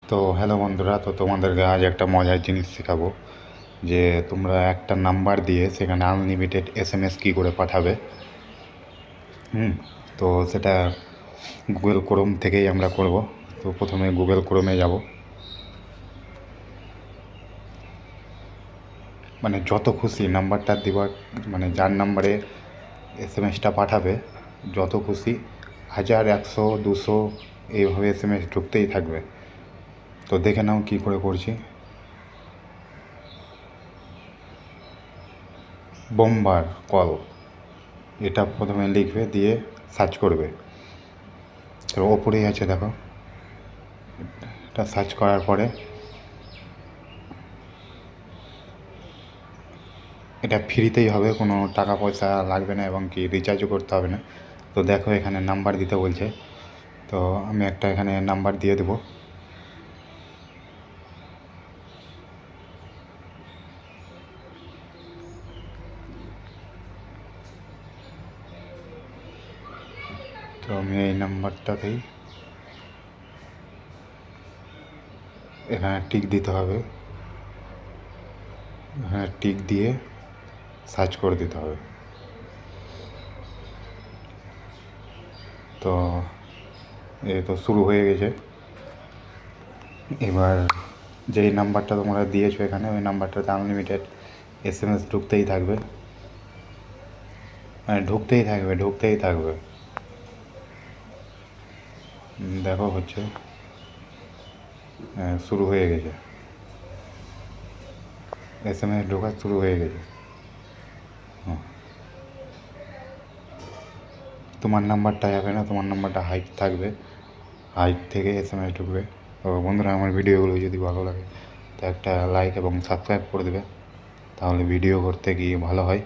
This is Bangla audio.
তো হ্যালো বন্ধুরা, তো তোমাদেরকে আজ একটা মজার জিনিস শেখাবো যে তোমরা একটা নাম্বার দিয়ে সেখানে আনলিমিটেড এসএমএস কী করে পাঠাবে। তো সেটা গুগল ক্রোম থেকেই আমরা করব। তো প্রথমে গুগল ক্রোমে যাব, মানে যত খুশি নাম্বারটা দেওয়ার, মানে যার নাম্বারে এসএমএসটা পাঠাবে যত খুশি 1000, 100, 200 এইভাবে এসএমএস ঢুকতেই থাকবে। তো দেখে নাও কী করে করছি। বোম্বার কল, এটা প্রথমে লিখবে, দিয়ে সার্চ করবে। তো ওপরেই আছে দেখো, এটা সার্চ করার পরে এটা ফ্রিতেই হবে, কোনো টাকা পয়সা লাগবে না এবং কি রিচার্জও করতে হবে না। তো দেখো এখানে নাম্বার দিতে বলছে, তো আমি একটা এখানে নাম্বার দিয়ে দেবো। তো আমি এই নাম্বারটাতেই এখানে টিক দিতে হবে, এখানে টিক দিয়ে সার্চ করে দিতে হবে। তো এই তো শুরু হয়ে গেছে। এবার যেই নাম্বারটা তোমরা দিয়েছো এখানে, ওই নাম্বারটাতে আনলিমিটেড এসএমএস ঢুকতেই থাকবে, মানে ঢুকতেই থাকবে। দেখো হচ্ছে, শুরু হয়ে গেছে, এসএমএস ঢোকা শুরু হয়ে গেছে। তোমার নাম্বারটা যাবে না, তোমার নাম্বারটা হাইট থাকবে, হাইট থেকে এসএমএস ঢুকবে। তো বন্ধুরা, আমার ভিডিওগুলো যদি ভালো লাগে তো একটা লাইক এবং সাবস্ক্রাইব করে দেবে, তাহলে ভিডিও করতে গিয়ে ভালো হয়।